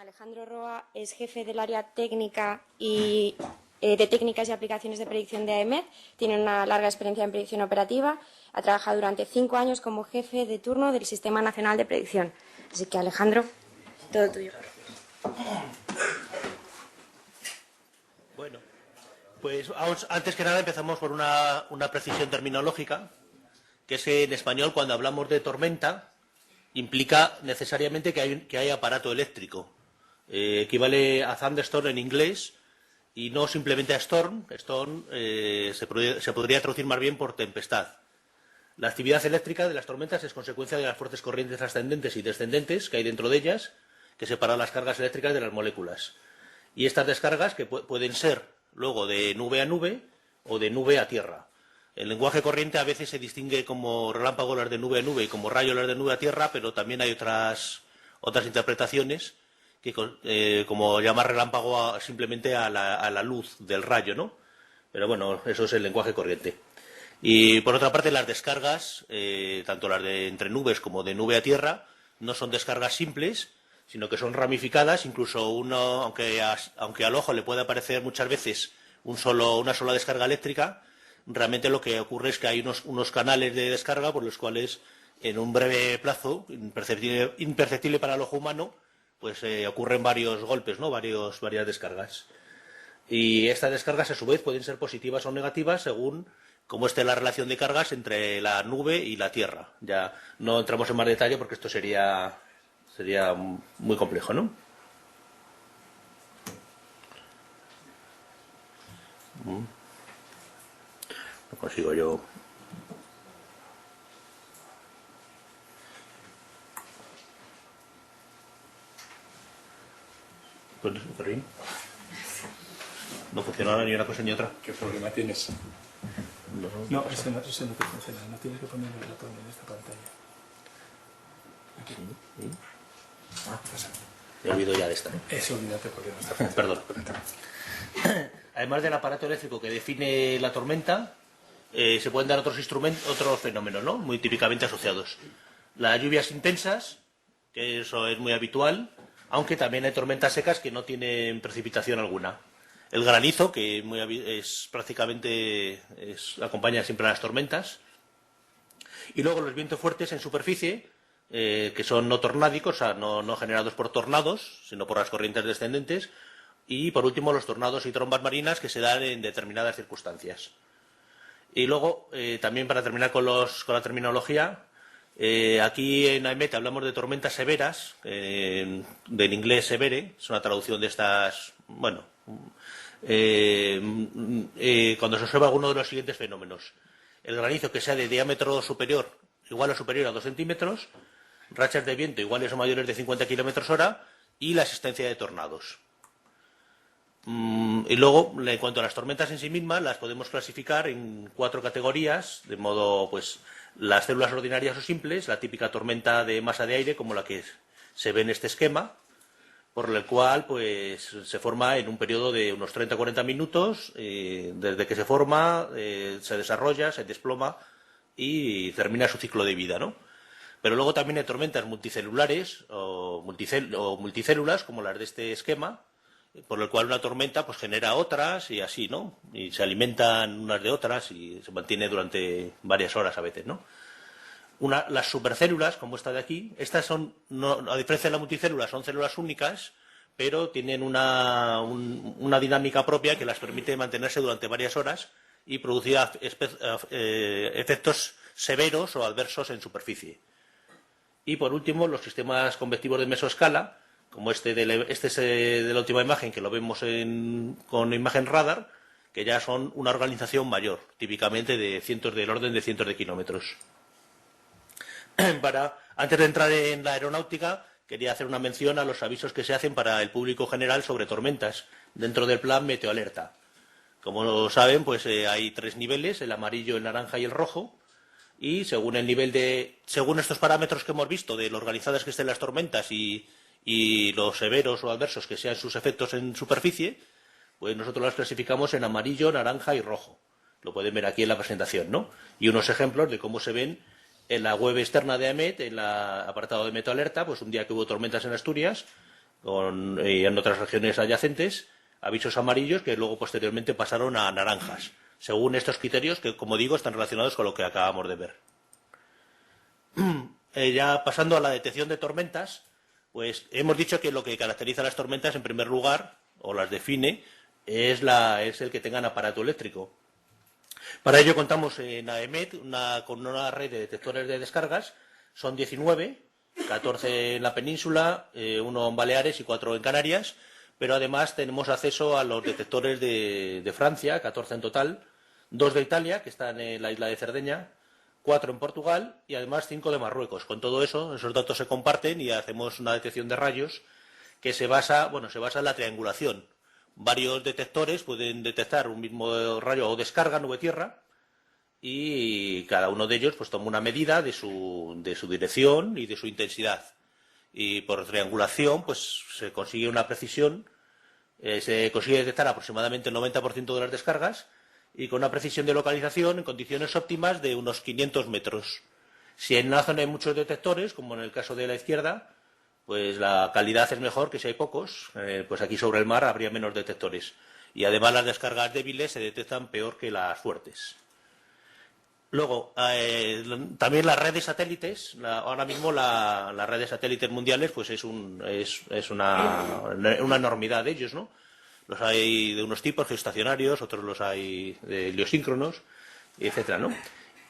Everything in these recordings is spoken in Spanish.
Alejandro Roa es jefe del área técnica y de técnicas y aplicaciones de predicción de AEMET. Tiene una larga experiencia en predicción operativa. Ha trabajado durante 5 años como jefe de turno del Sistema Nacional de Predicción. Así que, Alejandro, todo tuyo. Bueno, pues antes que nada empezamos por una precisión terminológica, que es que en español cuando hablamos de tormenta implica necesariamente que hay aparato eléctrico. Equivale a thunderstorm en inglés y no simplemente a storm. Storm se podría traducir más bien por tempestad. La actividad eléctrica de las tormentas es consecuencia de las fuertes corrientes ascendentes y descendentes que hay dentro de ellas, que separan las cargas eléctricas de las moléculas. Y estas descargas que pueden ser luego de nube a nube o de nube a tierra. El lenguaje corriente a veces se distingue como relámpago las de nube a nube y como rayo las de nube a tierra, pero también hay otras interpretaciones que como llamar relámpago simplemente a la luz del rayo, ¿no? Pero bueno, eso es el lenguaje corriente. Y por otra parte, las descargas, tanto las de entre nubes como de nube a tierra, no son descargas simples, sino que son ramificadas. Incluso aunque al ojo le pueda parecer muchas veces una sola descarga eléctrica, realmente lo que ocurre es que hay unos canales de descarga por los cuales en un breve plazo, imperceptible para el ojo humano, pues ocurren varios golpes, ¿no? Varias descargas. Y estas descargas a su vez pueden ser positivas o negativas según cómo esté la relación de cargas entre la nube y la tierra. Ya no entramos en más detalle porque esto sería muy complejo, ¿no? No consigo yo. No funciona ni una cosa ni otra. ¿Qué problema tienes? No, ese no te funciona. No tienes que poner el ratón en esta pantalla. Aquí. Pasa. Me olvido ya de esta. Olvídate porque no está. Perdón. Además del aparato eléctrico que define la tormenta, se pueden dar otros fenómenos, ¿no? Muy típicamente asociados. Las lluvias intensas, que eso es muy habitual, aunque también hay tormentas secas que no tienen precipitación alguna. El granizo, que acompaña siempre a las tormentas. Y luego los vientos fuertes en superficie, que son no tornádicos, o sea, no generados por tornados, sino por las corrientes descendentes. Y por último, los tornados y trombas marinas que se dan en determinadas circunstancias. Y luego, también para terminar con la terminología, aquí en AEMET hablamos de tormentas severas, del inglés severe, es una traducción de estas, bueno, cuando se observa alguno de los siguientes fenómenos. El granizo que sea de diámetro igual o superior a 2 centímetros, rachas de viento iguales o mayores de 50 km/h y la existencia de tornados. Y luego, en cuanto a las tormentas en sí mismas, las podemos clasificar en 4 categorías, de modo, pues, las células ordinarias o simples, la típica tormenta de masa de aire, como la que se ve en este esquema, por el cual, pues, se forma en un periodo de unos 30-40 minutos, desde que se forma, se desarrolla, se desploma y termina su ciclo de vida, ¿no? Pero luego también hay tormentas multicelulares o multicélulas, como las de este esquema, por el cual una tormenta pues genera otras y así, ¿no? Y se alimentan unas de otras y se mantiene durante varias horas a veces, ¿no? Las supercélulas, como esta de aquí, estas son, a diferencia de la multicélula, son células únicas, pero tienen una dinámica propia que las permite mantenerse durante varias horas y producir efectos severos o adversos en superficie. Y por último, los sistemas convectivos de mesoescala, como este es de la última imagen, que lo vemos con imagen radar, que ya son una organización mayor, típicamente del orden de cientos de kilómetros. Antes de entrar en la aeronáutica, quería hacer una mención a los avisos que se hacen para el público general sobre tormentas, dentro del plan Meteoalerta. Como lo saben, pues hay 3 niveles, el amarillo, el naranja y el rojo, y según estos parámetros que hemos visto de lo organizadas que estén las tormentas y los severos o adversos que sean sus efectos en superficie, pues nosotros las clasificamos en amarillo, naranja y rojo. Lo pueden ver aquí en la presentación, ¿no? Y unos ejemplos de cómo se ven en la web externa de AEMET, en el apartado de Meteoalerta, pues un día que hubo tormentas en Asturias, y en otras regiones adyacentes, avisos amarillos que luego posteriormente pasaron a naranjas, según estos criterios que, como digo, están relacionados con lo que acabamos de ver. Ya pasando a la detección de tormentas, pues hemos dicho que lo que caracteriza a las tormentas, en primer lugar, o las define, es el que tengan aparato eléctrico. Para ello contamos en AEMET con una red de detectores de descargas. Son 19, 14 en la península, 1 en Baleares y 4 en Canarias, pero además tenemos acceso a los detectores de Francia, 14 en total, 2 de Italia, que están en la isla de Cerdeña, 4 en Portugal y además 5 de Marruecos. Con todo eso, esos datos se comparten y hacemos una detección de rayos que se basa en la triangulación. Varios detectores pueden detectar un mismo rayo o descarga, nube-tierra, y cada uno de ellos pues toma una medida de su dirección y de su intensidad. Y por triangulación pues se consigue una precisión, se consigue detectar aproximadamente el 90% de las descargas y con una precisión de localización en condiciones óptimas de unos 500 metros. Si en una zona hay muchos detectores, como en el caso de la izquierda, pues la calidad es mejor que si hay pocos, pues aquí sobre el mar habría menos detectores. Y además las descargas débiles se detectan peor que las fuertes. Luego, también las redes satélites, ahora mismo la red de satélites mundiales pues es una enormidad de ellos, ¿no? Los hay de unos tipos geoestacionarios, otros los hay de heliosíncronos, etcétera, ¿no?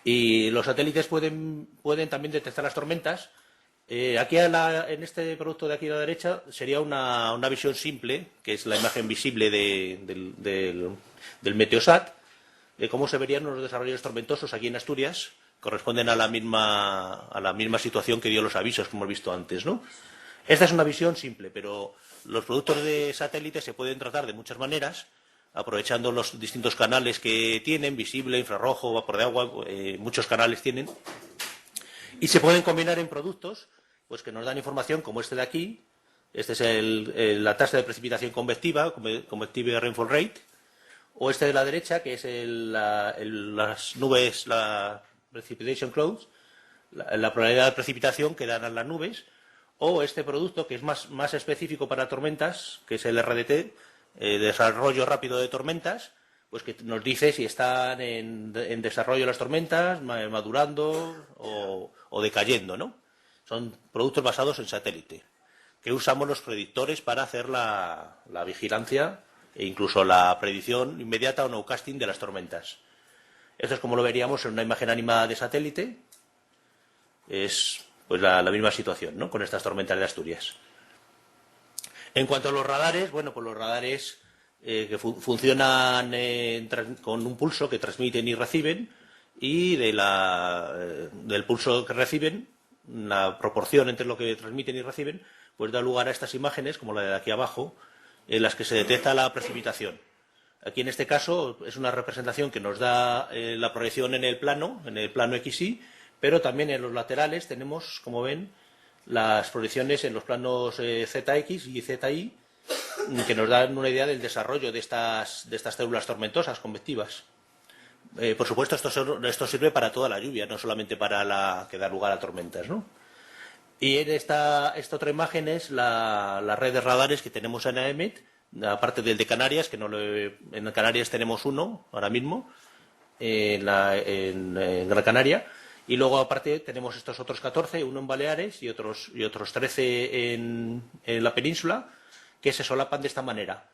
Y los satélites pueden también detectar las tormentas. Aquí en este producto de aquí a la derecha sería una visión simple, que es la imagen visible del Meteosat, de cómo se verían los desarrollos tormentosos aquí en Asturias. Corresponden a la misma situación que dio los avisos que hemos visto antes, ¿no? Esta es una visión simple, pero los productos de satélite se pueden tratar de muchas maneras, aprovechando los distintos canales que tienen, visible, infrarrojo, vapor de agua, muchos canales tienen, y se pueden combinar en productos pues que nos dan información como este de aquí. Este es la tasa de precipitación convectiva, Convective Rainfall Rate, o este de la derecha, que es las nubes, la Precipitation Clouds, la probabilidad de precipitación que dan a las nubes, o este producto que es más específico para tormentas, que es el RDT, desarrollo rápido de tormentas, pues que nos dice si están en desarrollo las tormentas, madurando o decayendo, ¿no? Son productos basados en satélite, que usamos los predictores para hacer la vigilancia e incluso la predicción inmediata o nowcasting de las tormentas. Esto es como lo veríamos en una imagen animada de satélite. Es pues la misma situación, ¿no?, con estas tormentas de Asturias. En cuanto a los radares, bueno, pues los radares que funcionan con un pulso que transmiten y reciben, y del pulso que reciben, la proporción entre lo que transmiten y reciben, pues da lugar a estas imágenes, como la de aquí abajo, en las que se detecta la precipitación. Aquí en este caso es una representación que nos da la proyección en el plano XY, pero también en los laterales tenemos, como ven, las proyecciones en los planos ZX y ZY, que nos dan una idea del desarrollo de estas células tormentosas convectivas. Por supuesto, esto sirve para toda la lluvia, no solamente para la que da lugar a tormentas, ¿no? Y en esta otra imagen es la red de radares que tenemos en AEMET, aparte del de Canarias, que en Canarias tenemos uno ahora mismo, en Gran Canaria, y luego aparte tenemos estos otros 14, uno en Baleares y otros 13 en la península, que se solapan de esta manera.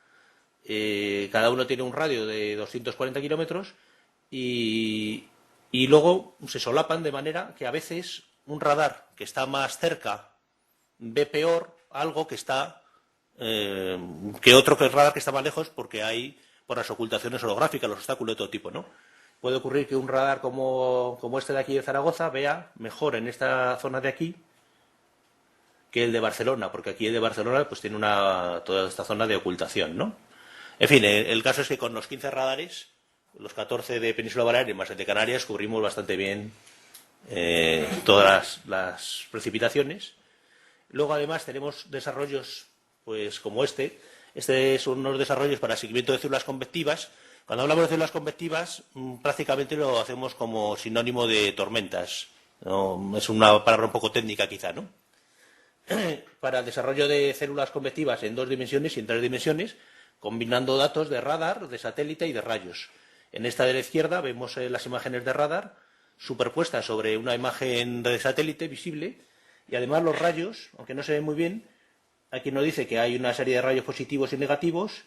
Cada uno tiene un radio de 240 kilómetros y luego se solapan de manera que a veces un radar que está más cerca ve peor algo que otro que el radar que está más lejos, porque hay por las ocultaciones holográficas, los obstáculos de todo tipo, ¿no? Puede ocurrir que un radar como este de aquí de Zaragoza vea mejor en esta zona de aquí que el de Barcelona, porque aquí el de Barcelona pues tiene toda esta zona de ocultación, ¿no? En fin, el caso es que con los 15 radares, los 14 de Península Baleares más el de Canarias, cubrimos bastante bien todas las precipitaciones. Luego, además, tenemos desarrollos pues como este. Este son unos desarrollos para seguimiento de células convectivas. Cuando hablamos de células convectivas, prácticamente lo hacemos como sinónimo de tormentas, ¿no? Es una palabra un poco técnica, quizá, ¿no? para el desarrollo de células convectivas en 2 dimensiones y en 3 dimensiones, combinando datos de radar, de satélite y de rayos. En esta de la izquierda vemos las imágenes de radar superpuestas sobre una imagen de satélite visible, y además los rayos, aunque no se ven muy bien, aquí nos dice que hay una serie de rayos positivos y negativos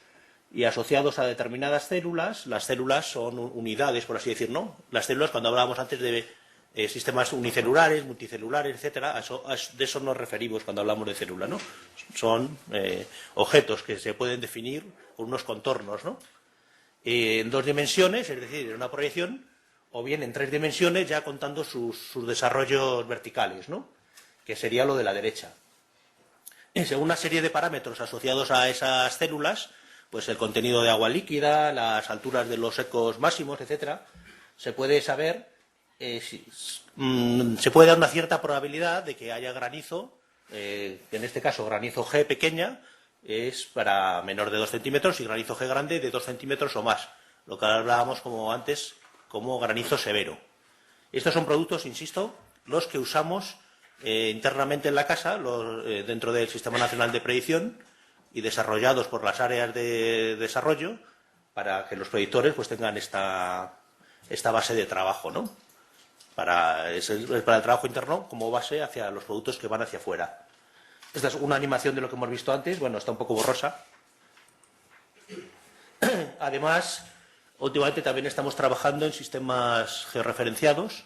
y asociados a determinadas células. Las células son unidades, por así decir, ¿no? Las células, cuando hablábamos antes de sistemas unicelulares, multicelulares, etcétera, de eso nos referimos cuando hablamos de célula, ¿no? Son objetos que se pueden definir con unos contornos, ¿no? En 2 dimensiones, es decir, en una proyección, o bien en 3 dimensiones, ya contando sus desarrollos verticales, ¿no? Que sería lo de la derecha. Según una serie de parámetros asociados a esas células, pues el contenido de agua líquida, las alturas de los ecos máximos, etcétera, se puede saber, se puede dar una cierta probabilidad de que haya granizo, en este caso granizo G pequeña, es para menor de 2 centímetros, y granizo G grande de 2 centímetros o más, lo que hablábamos como antes como granizo severo. Estos son productos, insisto, los que usamos internamente en la casa, dentro del Sistema Nacional de Predicción, y desarrollados por las áreas de desarrollo, para que los predictores pues tengan esta base de trabajo, ¿no? Para el trabajo interno como base hacia los productos que van hacia afuera. Esta es una animación de lo que hemos visto antes. Bueno, está un poco borrosa. Además, últimamente también estamos trabajando en sistemas georreferenciados,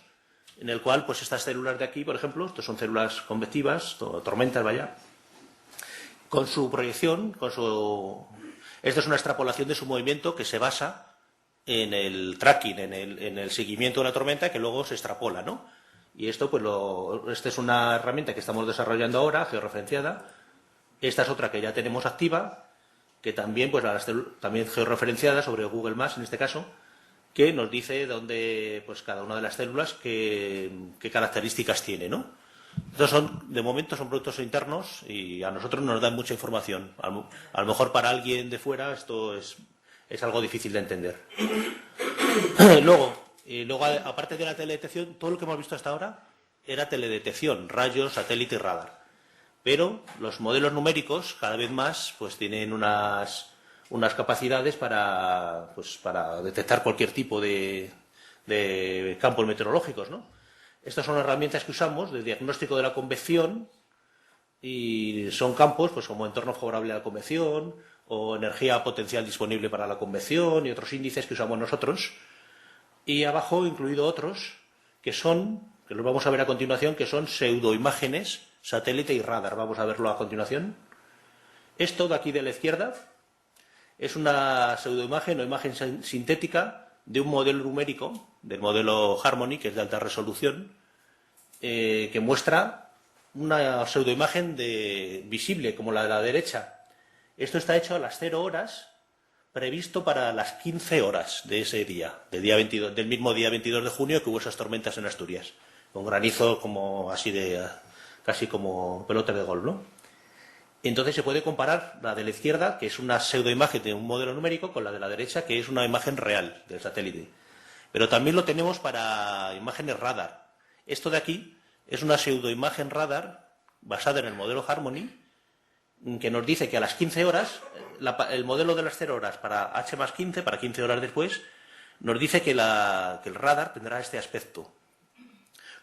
en el cual, pues estas células de aquí, por ejemplo, estas son células convectivas, tormentas, vaya, con su proyección, esto es una extrapolación de su movimiento que se basa en el tracking, en el seguimiento de la tormenta, que luego se extrapola, ¿no? Y esto, pues, esta es una herramienta que estamos desarrollando ahora, georreferenciada. Esta es otra que ya tenemos activa, que también, pues, también georreferenciada sobre Google Maps, en este caso, que nos dice dónde, pues, cada una de las células qué características tiene, ¿no? Estos de momento son productos internos y a nosotros nos dan mucha información. A lo mejor para alguien de fuera esto es algo difícil de entender. Luego, aparte de la teledetección, todo lo que hemos visto hasta ahora era teledetección, rayos, satélite y radar. Pero los modelos numéricos cada vez más pues tienen unas capacidades para detectar cualquier tipo de campos meteorológicos, ¿no? Estas son herramientas que usamos de diagnóstico de la convección, y son campos pues como entorno favorable a la convección o energía potencial disponible para la convección y otros índices que usamos nosotros. Y abajo incluido otros que los vamos a ver a continuación, que son pseudoimágenes, satélite y radar. Vamos a verlo a continuación. Esto de aquí de la izquierda es una pseudoimagen o imagen sintética de un modelo numérico, del modelo Harmony, que es de alta resolución, que muestra una pseudoimagen visible, como la de la derecha. Esto está hecho a las 0 horas, previsto para las 15 horas de ese día, del mismo día 22 de junio que hubo esas tormentas en Asturias, con granizo como así casi como pelota de golf, ¿no? Entonces se puede comparar la de la izquierda, que es una pseudoimagen de un modelo numérico, con la de la derecha, que es una imagen real del satélite. Pero también lo tenemos para imágenes radar. Esto de aquí es una pseudoimagen radar basada en el modelo Harmony, que nos dice que a las 15 horas, el modelo de las 0 horas para H más 15, para 15 horas después, nos dice que el radar tendrá este aspecto.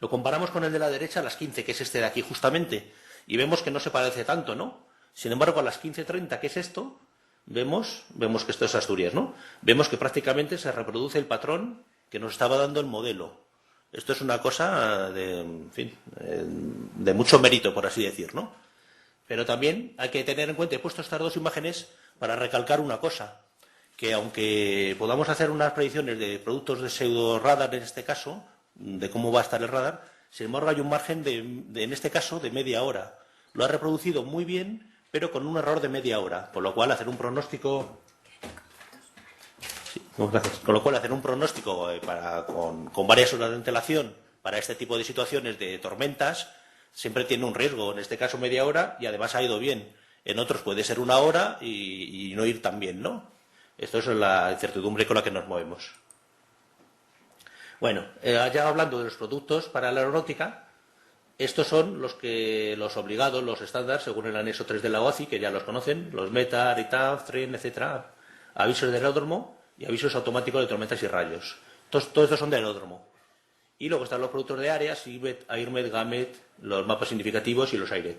Lo comparamos con el de la derecha a las 15, que es este de aquí justamente, y vemos que no se parece tanto, ¿no? Sin embargo, a las 15:30, que es esto, vemos que esto es Asturias, ¿no? Vemos que prácticamente se reproduce el patrón que nos estaba dando el modelo. Esto es una cosa de mucho mérito, por así decir, ¿no? Pero también hay que tener en cuenta, he puesto estas 2 imágenes para recalcar una cosa, que aunque podamos hacer unas predicciones de productos de pseudo radar en este caso, de cómo va a estar el radar, sin embargo hay un margen en este caso de media hora. Lo ha reproducido muy bien, pero con un error de media hora, por lo cual hacer un pronóstico con varias horas de antelación para este tipo de situaciones de tormentas siempre tiene un riesgo. En este caso media hora, y además ha ido bien. En otros puede ser 1 hora y no ir tan bien, ¿no? Esto es la incertidumbre con la que nos movemos. Bueno, ya hablando de los productos para la aeronáutica, Estos son los obligados, los estándares, según el anexo 3 de la OACI, que ya los conocen, los METAR, ITAF, TREN, etcétera, avisos de aeródromo y avisos automáticos de tormentas y rayos. Todos estos son de aeródromo. Y luego están los productos de área, SIGMET, AIRMET, GAMET, los mapas significativos y los AIRET.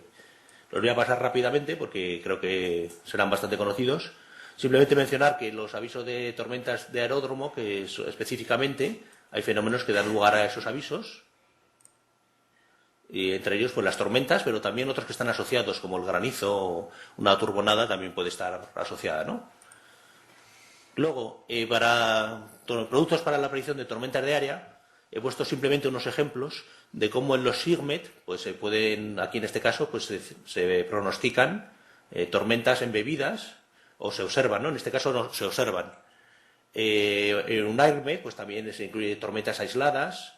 Los voy a pasar rápidamente porque creo que serán bastante conocidos. Simplemente mencionar que los avisos de tormentas de aeródromo, que específicamente hay fenómenos que dan lugar a esos avisos, y entre ellos pues las tormentas, pero también otros que están asociados, como el granizo o una turbonada también puede estar asociada, ¿no? Luego, para productos para la predicción de tormentas de área, he puesto simplemente unos ejemplos de cómo en los SIGMET, pues se pueden, aquí en este caso, pues se pronostican tormentas embebidas, o se observan, ¿no? En este caso no, se observan. En un AIRMET, pues también se incluye tormentas aisladas.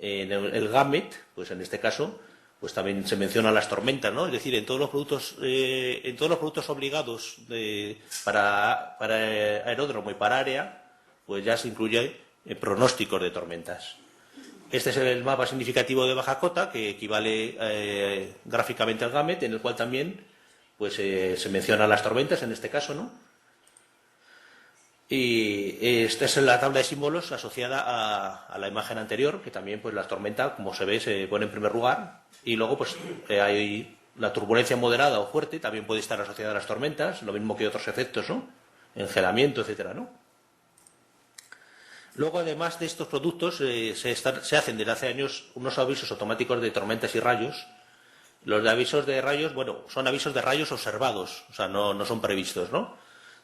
En el GAMET, pues en este caso, pues también se mencionan las tormentas, ¿no? Es decir, en todos los productos obligados para aeródromo y para área, pues ya se incluye pronósticos de tormentas. Este es el mapa significativo de baja cota, que equivale gráficamente al GAMET, en el cual también pues se mencionan las tormentas, en este caso, ¿no? Y esta es la tabla de símbolos asociada a la imagen anterior, que también pues la tormenta, como se ve, se pone en primer lugar. Y luego pues hay la turbulencia moderada o fuerte, también puede estar asociada a las tormentas, lo mismo que otros efectos, ¿no? Engelamiento, etcétera, ¿no? Luego, además de estos productos, se hacen desde hace años unos avisos automáticos de tormentas y rayos. Los de avisos de rayos, bueno, son avisos de rayos observados, o sea, no son previstos, ¿no?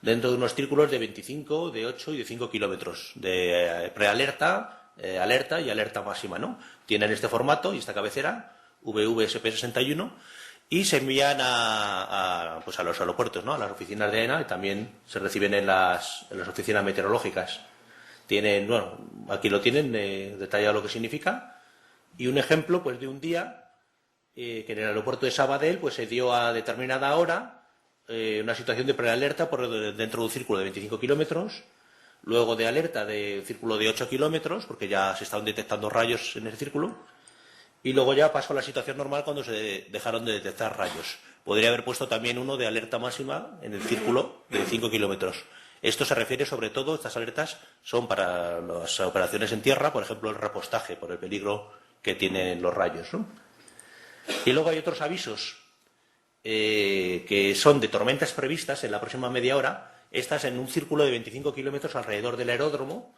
Dentro de unos círculos de 25, de 8 y de 5 kilómetros, de prealerta, alerta y alerta máxima, ¿no? Tienen este formato y esta cabecera, VVSP61, y se envían pues a los aeropuertos, ¿no? A las oficinas de AENA, y también se reciben en las oficinas meteorológicas. Tienen, bueno, aquí lo tienen detallado lo que significa, y un ejemplo, pues, de un día que en el aeropuerto de Sabadell, pues, se dio a determinada hora una situación de prealerta dentro de un círculo de 25 kilómetros, luego de alerta de círculo de 8 kilómetros, porque ya se estaban detectando rayos en ese círculo, y luego ya pasó a la situación normal cuando se dejaron de detectar rayos. Podría haber puesto también uno de alerta máxima en el círculo de 5 kilómetros. Esto se refiere sobre todo, estas alertas son para las operaciones en tierra, por ejemplo el repostaje, por el peligro que tienen los rayos, ¿no? Y luego hay otros avisos que son de tormentas previstas en la próxima media hora, estas en un círculo de 25 kilómetros alrededor del aeródromo,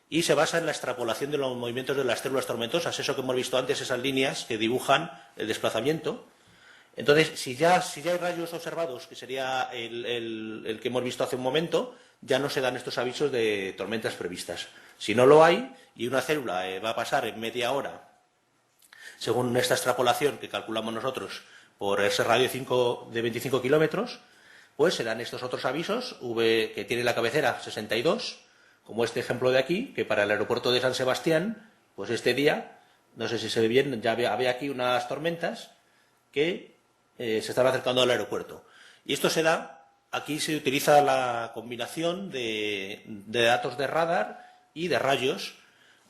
y se basa en la extrapolación de los movimientos de las células tormentosas, eso que hemos visto antes, esas líneas que dibujan el desplazamiento. Entonces, si ya hay rayos observados, que sería el que hemos visto hace un momento, ya no se dan estos avisos de tormentas previstas. Si no lo hay y una célula va a pasar en media hora, según esta extrapolación que calculamos nosotros, por ese radio de 25 kilómetros, pues se dan estos otros avisos, que tiene la cabecera 62, como este ejemplo de aquí, que para el aeropuerto de San Sebastián, pues este día, no sé si se ve bien, ya había aquí unas tormentas que se estaban acercando al aeropuerto. Y esto se da, aquí se utiliza la combinación de datos de radar y de rayos,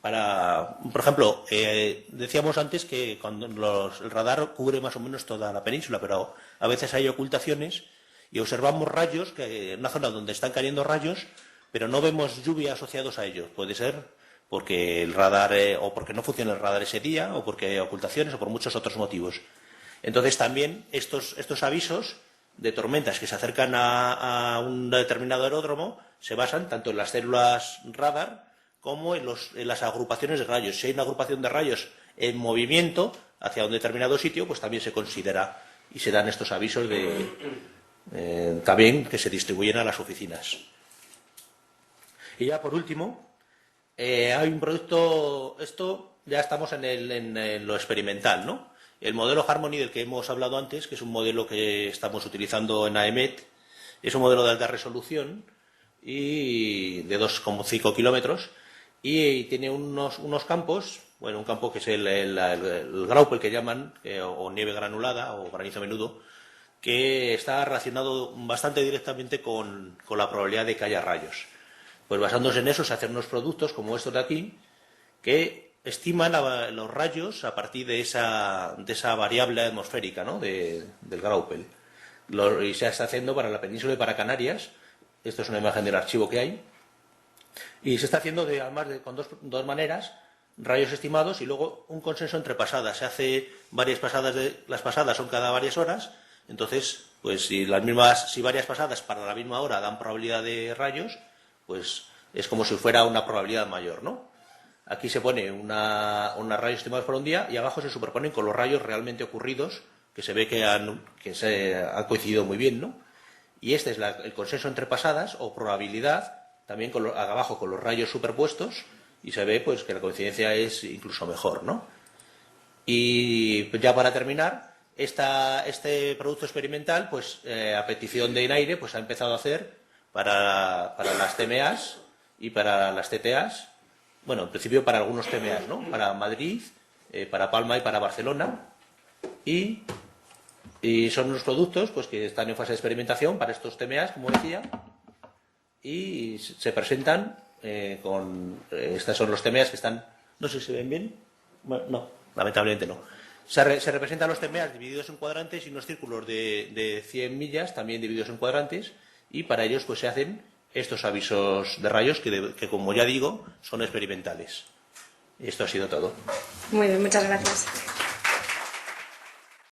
por ejemplo, decíamos antes que cuando el radar cubre más o menos toda la península, pero a veces hay ocultaciones y observamos rayos en una zona donde están cayendo rayos, pero no vemos lluvia asociados a ellos. Puede ser porque el radar o porque no funciona el radar ese día, o porque hay ocultaciones, o por muchos otros motivos. Entonces también estos avisos de tormentas que se acercan a un determinado aeródromo se basan tanto en las células radar como en las agrupaciones de rayos. Si hay una agrupación de rayos en movimiento hacia un determinado sitio, pues también se considera y se dan estos avisos también que se distribuyen a las oficinas. Y ya por último, hay un producto, esto ya estamos en lo experimental, ¿no? El modelo Harmony del que hemos hablado antes, que es un modelo que estamos utilizando en AEMET, es un modelo de alta resolución y de 2,5 kilómetros, y tiene unos campos, bueno, un campo que es el Graupel que llaman, o nieve granulada o granizo menudo, que está relacionado bastante directamente con la probabilidad de que haya rayos. Pues basándose en eso se hacen unos productos como estos de aquí, que estiman los rayos a partir de esa variable atmosférica, ¿no? del Graupel. Y se está haciendo para la península y para Canarias. Esto es una imagen del archivo que hay. Y se está haciendo además con dos maneras, rayos estimados y luego un consenso entre pasadas. Se hace varias pasadas, las pasadas son cada varias horas, entonces, pues si varias pasadas para la misma hora dan probabilidad de rayos, pues es como si fuera una probabilidad mayor, ¿no? Aquí se pone unos rayos estimados por un día y abajo se superponen con los rayos realmente ocurridos, que se ve que han coincidido muy bien, ¿no? Y este es el consenso entre pasadas o probabilidad, también abajo con los rayos superpuestos, y se ve pues que la coincidencia es incluso mejor, ¿no? Y pues, ya para terminar, este producto experimental, pues a petición de INAIRE, pues ha empezado a hacer para las TMAs y para las TTAs, bueno, en principio para algunos TMAs, ¿no? Para Madrid, para Palma y para Barcelona, y son unos productos pues que están en fase de experimentación para estos TMAs, como decía, y se presentan estos son los TMAs que están, no sé si se ven bien, bueno, no, lamentablemente no. Se representan los TMAs divididos en cuadrantes y unos círculos de 100 millas también divididos en cuadrantes, y para ellos pues se hacen estos avisos de rayos que como ya digo son experimentales. Y esto ha sido todo. Muy bien, muchas gracias.